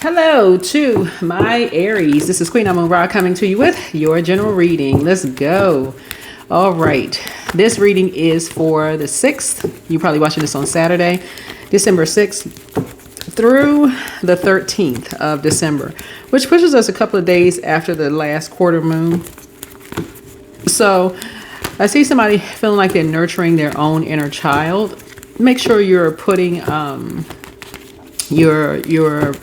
Hello to my Aries. This is Queen Amon-Ra coming to you with your general reading. Let's go. All right. This reading is for the 6th. You're probably watching this on Saturday, December 6th through the 13th of December, which pushes us a couple of days after the last quarter moon. So I see somebody feeling like they're nurturing their own inner child. Make sure you're putting your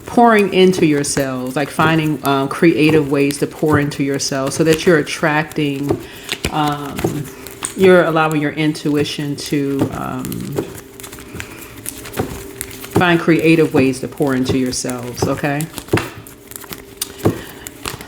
pouring into yourselves, like finding creative ways to pour into yourself so that you're attracting, you're allowing your intuition to find creative ways to pour into yourselves, okay?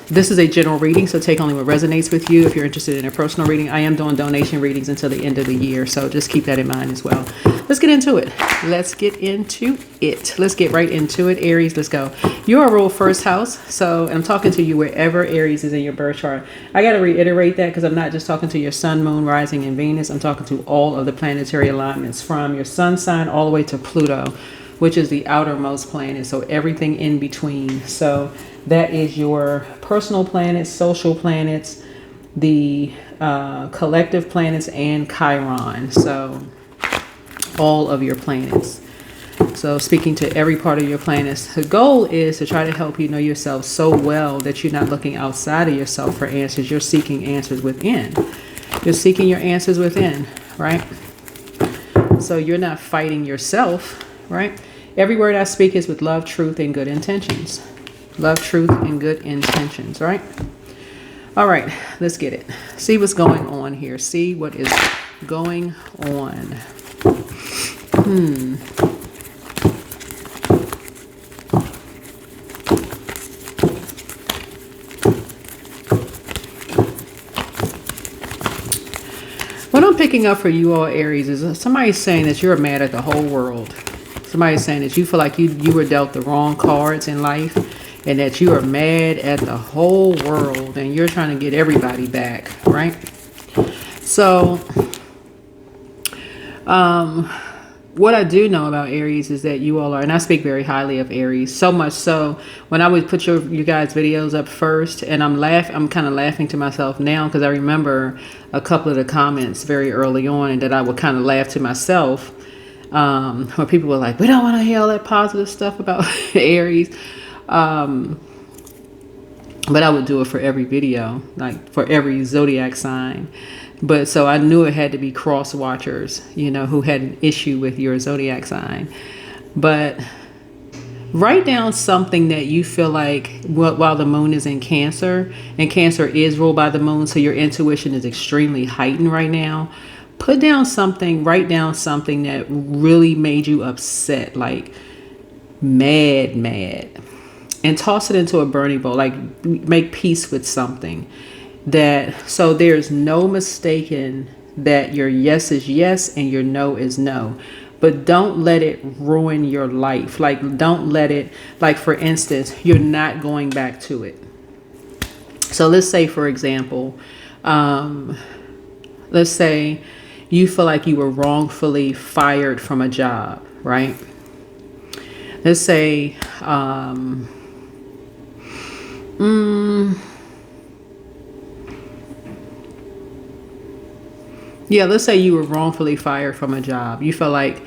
This is a general reading, so take only what resonates with you. If you're interested in a personal reading, I am doing donation readings until the end of the year, so just keep that in mind as well. Let's get into it. Let's get right into it, Aries. Let's go. You're a rule first house, so I'm talking to you wherever Aries is in your birth chart. I got to reiterate that because I'm not just talking to your sun, moon, rising, and Venus. I'm talking to all of the planetary alignments from your sun sign all the way to Pluto, which is the outermost planet, so everything in between. So that is your personal planets, social planets, the collective planets, and Chiron. So all of your planets. So speaking to every part of your planets, the goal is to try to help you know yourself so well that you're not looking outside of yourself for answers. You're seeking answers within. You're seeking your answers within, right? So you're not fighting yourself, right? Every word I speak is with love, truth, and good intentions. Love, truth, and good intentions, right? All right, let's get it. See what's going on here. See what is going on. What I'm picking up for you all, Aries, is somebody's saying that you're mad at the whole world. Somebody's saying that you feel like you were dealt the wrong cards in life and that you are mad at the whole world and you're trying to get everybody back, right? So, what I do know about Aries is that you all are, and I speak very highly of Aries, so much so when I would put you guys' videos up first, and I'm kind of laughing to myself now because I remember a couple of the comments very early on and that I would kind of laugh to myself where people were like, we don't want to hear all that positive stuff about Aries. But I would do it for every video, like for every zodiac sign. But so I knew it had to be cross watchers, you know, who had an issue with your zodiac sign. But write down something that you feel like while the moon is in Cancer, and Cancer is ruled by the moon, so your intuition is extremely heightened right now. Write down something that really made you upset, like mad, and toss it into a burning bowl, like make peace with something. So there's no mistaking that your yes is yes and your no is no. But don't let it ruin your life. Like, don't let it, like, for instance, you're not going back to it. So let's say, for example, let's say you feel like you were wrongfully fired from a job, right? Let's say, let's say you were wrongfully fired from a job. You feel like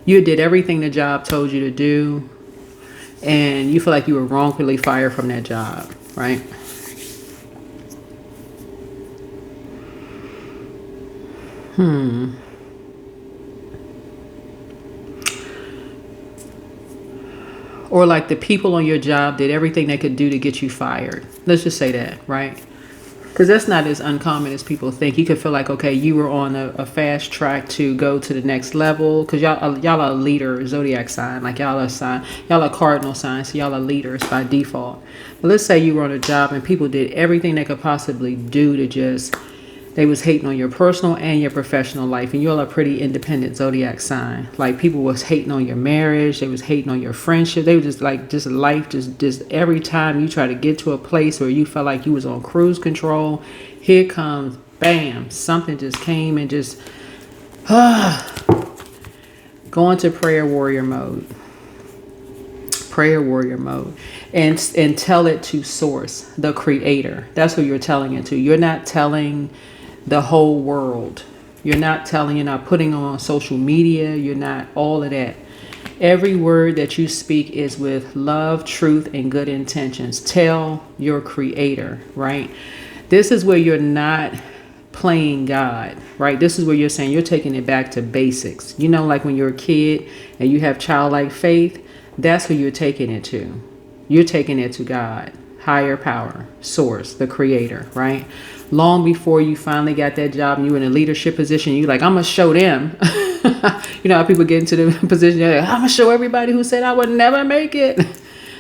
you did everything the job told you to do, and you feel like you were wrongfully fired from that job, right? Or like the people on your job did everything they could do to get you fired. Let's just say that, right? Because that's not as uncommon as people think. You could feel like, okay, you were on a fast track to go to the next level. Because y'all are leader, zodiac sign. Like y'all are cardinal signs. So y'all are leaders by default. But let's say you were on a job and people did everything they could possibly do to just, they was hating on your personal and your professional life. And you're a pretty independent zodiac sign. Like people was hating on your marriage. They was hating on your friendship. They were just like, just life, just every time you try to get to a place where you felt like you was on cruise control, here comes, bam, something just came and just, go into prayer warrior mode. prayer warrior mode, and tell it to source, the creator. That's who you're telling it to. You're not telling the whole world. You're not putting on social media. You're not all of that. Every word that you speak is with love, truth, and good intentions. Tell your creator, right? This is where you're not playing God, right? This is where you're saying you're taking it back to basics. You know, like when you're a kid and you have childlike faith, that's who you're taking it to. You're taking it to God, higher power, source, the creator, right? Long before you finally got that job and you were in a leadership position, you're like, I'm going to show them. You know how people get into the position, they're like, I'm going to show everybody who said I would never make it.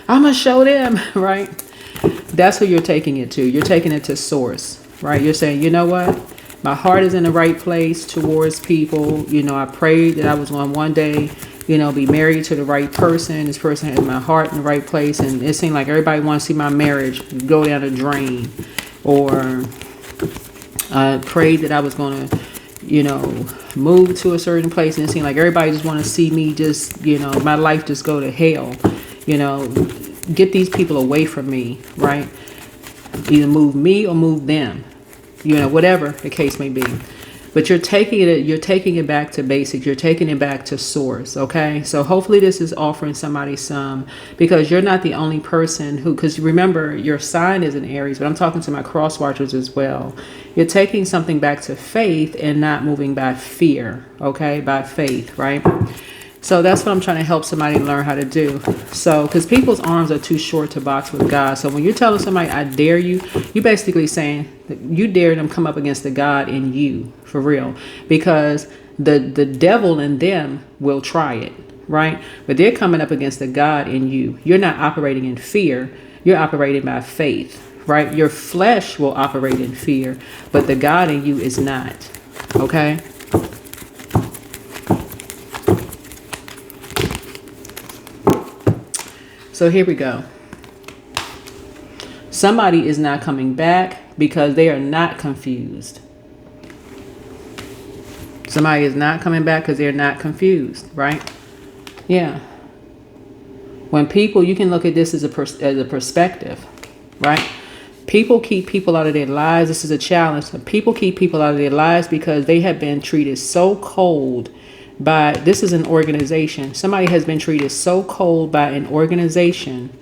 I'm going to show them, right? That's who you're taking it to. You're taking it to source, right? You're saying, you know what? My heart is in the right place towards people. You know, I prayed that I was going to one day, you know, be married to the right person. This person has my heart in the right place. And it seemed like everybody wants to see my marriage go down the drain. Or I prayed that I was going to, you know, move to a certain place. And it seemed like everybody just want to see me just, you know, my life just go to hell. You know, get these people away from me, right? Either move me or move them. You know, whatever the case may be. But you're taking it back to basics. You're taking it back to source. Okay. So hopefully this is offering somebody some, because you're not the only person who, because remember your sign is an Aries, but I'm talking to my cross watchers as well. You're taking something back to faith and not moving by fear. Okay. By faith. Right. So that's what I'm trying to help somebody learn how to do. So, because people's arms are too short to box with God. So when you're telling somebody, I dare you, you're basically saying that you dare them come up against the God in you, for real. Because the devil in them will try it, right? But they're coming up against the God in you. You're not operating in fear. You're operating by faith, right? Your flesh will operate in fear, but the God in you is not, okay? So here we go. Somebody is not coming back because they are not confused. Somebody is not coming back because they're not confused, right? Yeah. When people, you can look at this as a perspective, right? People keep people out of their lives. This is a challenge. People keep people out of their lives because they have been treated so cold by, this is an organization. Somebody has been treated so cold by an organization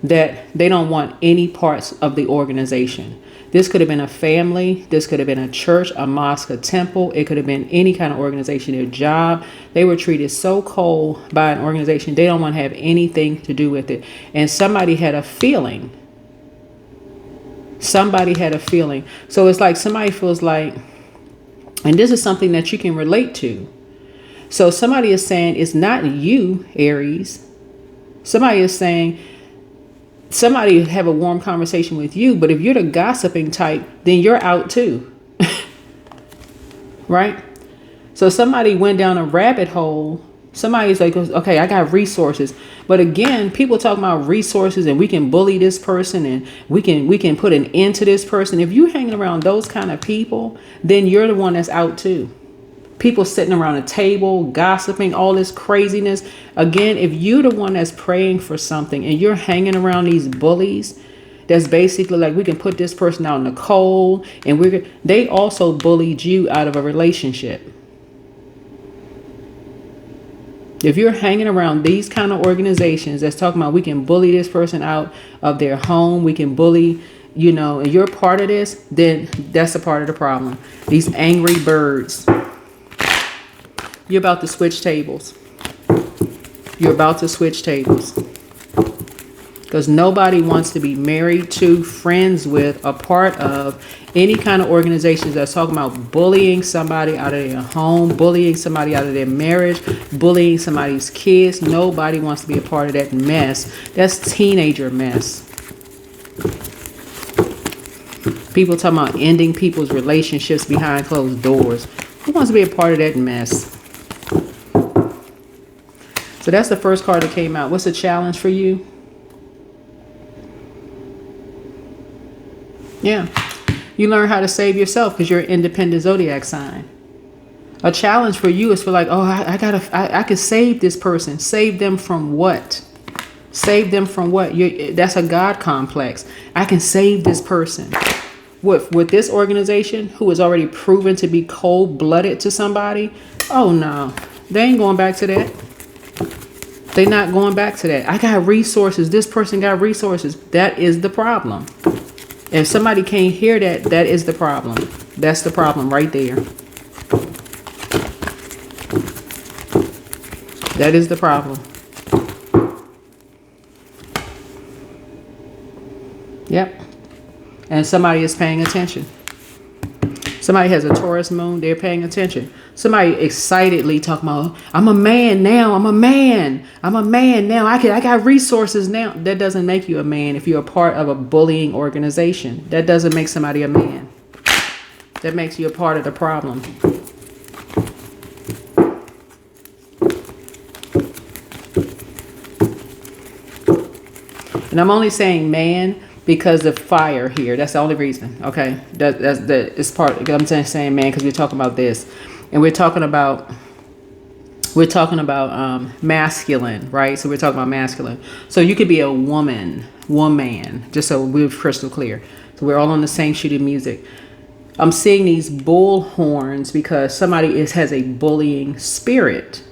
that they don't want any parts of the organization. This could have been a family. This could have been a church, a mosque, a temple. It could have been any kind of organization, their job. They were treated so cold by an organization. They don't want to have anything to do with it. And somebody had a feeling. Somebody had a feeling. So it's like somebody feels like, and this is something that you can relate to. So somebody is saying, it's not you, Aries. Somebody is saying, somebody have a warm conversation with you, but if you're the gossiping type, then you're out too. Right? So somebody went down a rabbit hole. Somebody's like, okay, I got resources. But again, people talk about resources and we can bully this person and we can put an end to this person. If you're hanging around those kind of people, then you're the one that's out too. People sitting around a table, gossiping, all this craziness. Again, if you're the one that's praying for something and you're hanging around these bullies, that's basically like, we can put this person out in the cold, and they also bullied you out of a relationship. If you're hanging around these kind of organizations that's talking about we can bully this person out of their home, we can bully, you know, and you're part of this, then that's a part of the problem. These angry birds. You're about to switch tables. You're about to switch tables. Because nobody wants to be married to, friends with, a part of any kind of organizations that's talking about bullying somebody out of their home, bullying somebody out of their marriage, bullying somebody's kids. Nobody wants to be a part of that mess. That's teenager mess. People talking about ending people's relationships behind closed doors. Who wants to be a part of that mess? So that's the first card that came out. What's the challenge for you? Yeah. You learn how to save yourself because you're an independent zodiac sign. A challenge for you is for like, oh, I can save this person. Save them from what? Save them from what? That's a God complex. I can save this person. With this organization who is already proven to be cold-blooded to somebody, oh no, they ain't going back to that. They're not going back to that. I got resources. This person got resources. That is the problem. If somebody can't hear that, that is the problem. That's the problem right there. That is the problem. Yep. And somebody is paying attention. Somebody has a Taurus moon, they're paying attention. Somebody excitedly talking about, I'm a man now, I'm a man now, I got resources now. That doesn't make you a man if you're a part of a bullying organization. That doesn't make somebody a man. That makes you a part of the problem. And I'm only saying man because of fire here. That's the only reason. Okay, it's part. I'm saying man because we're talking about this, and we're talking about masculine, right? So we're talking about masculine. So you could be a woman, just so we're crystal clear. So we're all on the same sheet of music. I'm seeing these bull horns because somebody has a bullying spirit.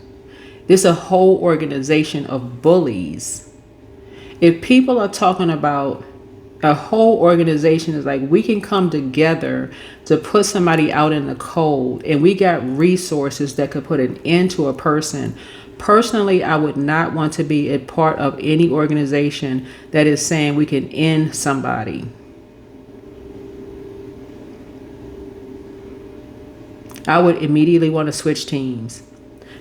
There's a whole organization of bullies. If people are talking about a whole organization is like, we can come together to put somebody out in the cold and we got resources that could put an end to a person. Personally, I would not want to be a part of any organization that is saying we can end somebody. I would immediately want to switch teams.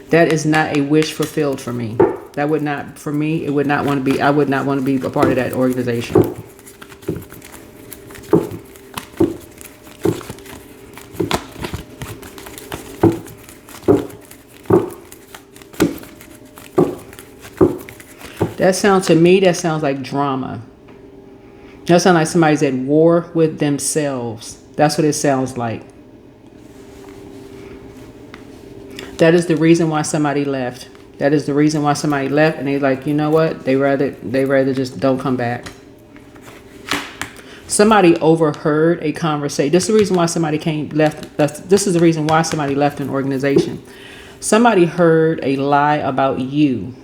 That is not a wish fulfilled for me. That would not, for me, it would not want to be, I would not want to be a part of that organization. That sounds, to me, that sounds like drama. That sounds like somebody's at war with themselves. That's what it sounds like. That is the reason why somebody left. That is the reason why somebody left, and they're like, you know what? They rather just don't come back. Somebody overheard a conversation. This is the reason why somebody left. This is the reason why somebody left an organization. Somebody heard a lie about you.